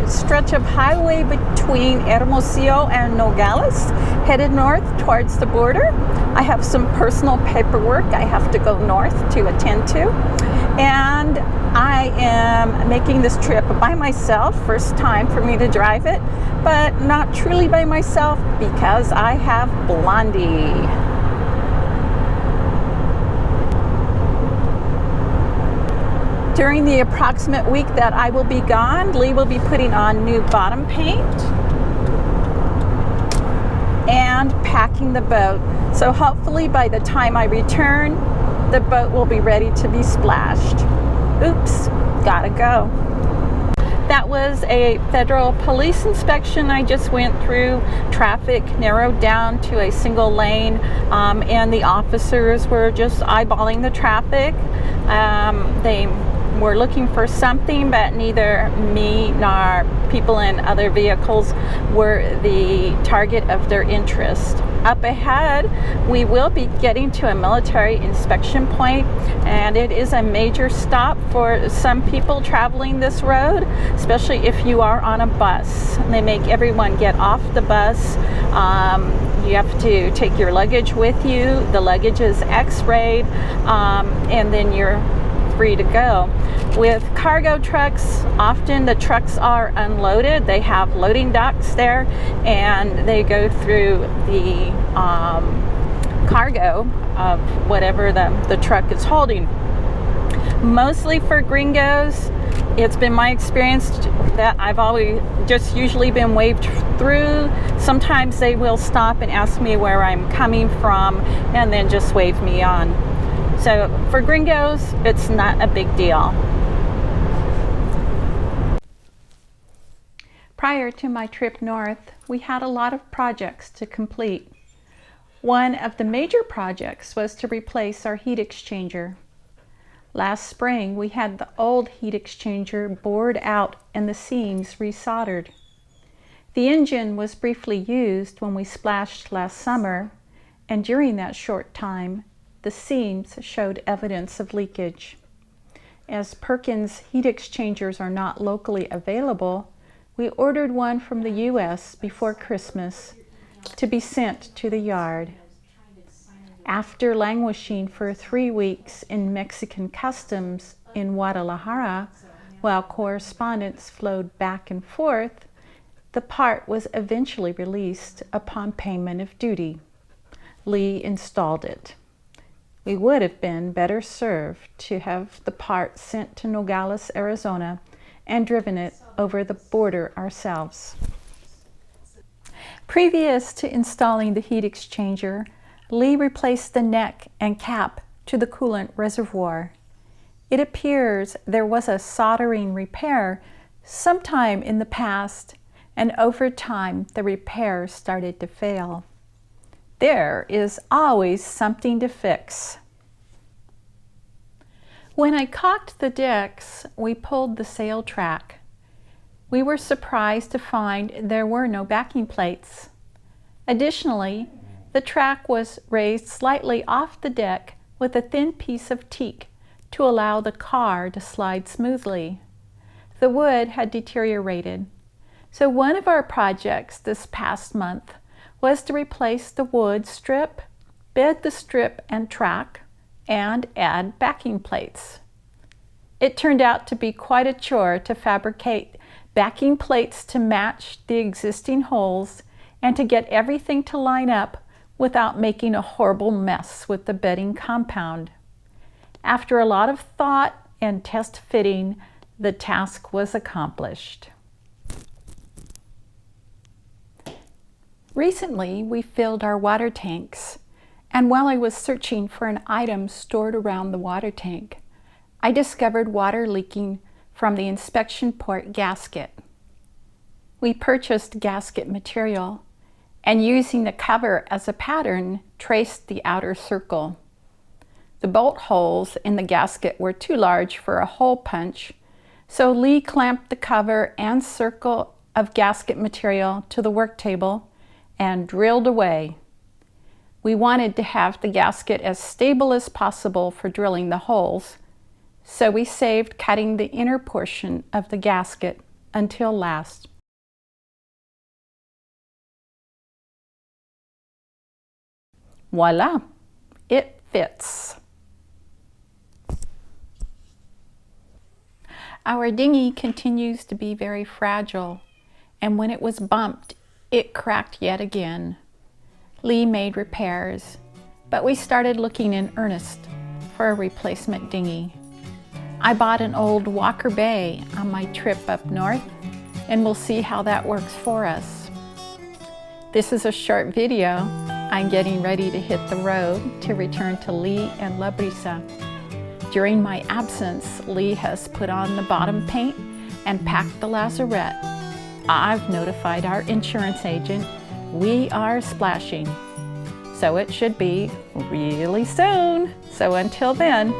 stretch of highway between Hermosillo and Nogales, headed north towards the border. I have some personal paperwork I have to go north to attend to. And I am making this trip by myself, first time for me to drive it, but not truly by myself because I have Blondie. During the approximate week that I will be gone, Lee will be putting on new bottom paint and packing the boat. So hopefully by the time I return, the boat will be ready to be splashed. Oops, gotta go. That was a federal police inspection I just went through. Traffic narrowed down to a single lane, and the officers were just eyeballing the traffic. They were looking for something, but neither me nor people in other vehicles were the target of their interest. Up ahead, we will be getting to a military inspection point, and it is a major stop for some people traveling this road, especially if you are on a bus. They make everyone get off the bus. You have to take your luggage with you. The luggage is x-rayed, and then you're free to go. With cargo trucks, often the trucks are unloaded. They have loading docks there, and they go through the cargo of whatever the truck is holding. Mostly for gringos, it's been my experience that I've always just usually been waved through. Sometimes they will stop and ask me where I'm coming from and then just wave me on. So for gringos, it's not a big deal. Prior to my trip north, we had a lot of projects to complete. One of the major projects was to replace our heat exchanger. Last spring, we had the old heat exchanger bored out and the seams resoldered. The engine was briefly used when we splashed last summer, and during that short time, the seams showed evidence of leakage. As Perkins heat exchangers are not locally available, we ordered one from the U.S. before Christmas to be sent to the yard. After languishing for 3 weeks in Mexican customs in Guadalajara, while correspondence flowed back and forth, the part was eventually released upon payment of duty. Lee installed it. We would have been better served to have the part sent to Nogales, Arizona, and driven it over the border ourselves. Previous to installing the heat exchanger, Lee replaced the neck and cap to the coolant reservoir. It appears there was a soldering repair sometime in the past, and over time the repair started to fail. There is always something to fix. When I caulked the decks, we pulled the sail track. We were surprised to find there were no backing plates. Additionally, the track was raised slightly off the deck with a thin piece of teak to allow the car to slide smoothly. The wood had deteriorated, so one of our projects this past month was to replace the wood strip, bed the strip and track, and add backing plates. It turned out to be quite a chore to fabricate backing plates to match the existing holes and to get everything to line up without making a horrible mess with the bedding compound. After a lot of thought and test fitting, the task was accomplished. Recently, we filled our water tanks, and while I was searching for an item stored around the water tank, I discovered water leaking from the inspection port gasket. We purchased gasket material, and using the cover as a pattern, traced the outer circle. The bolt holes in the gasket were too large for a hole punch, so Lee clamped the cover and circle of gasket material to the work table and drilled away. We wanted to have the gasket as stable as possible for drilling the holes, so we saved cutting the inner portion of the gasket until last. Voila, it fits. Our dinghy continues to be very fragile, and when it was bumped, it cracked yet again. Lee made repairs, but we started looking in earnest for a replacement dinghy. I bought an old Walker Bay on my trip up north, and we'll see how that works for us. This is a short video. I'm getting ready to hit the road to return to Lee and La Brisa. During my absence, Lee has put on the bottom paint and packed the lazarette. I've notified our insurance agent we are splashing, so it should be really soon. So until then.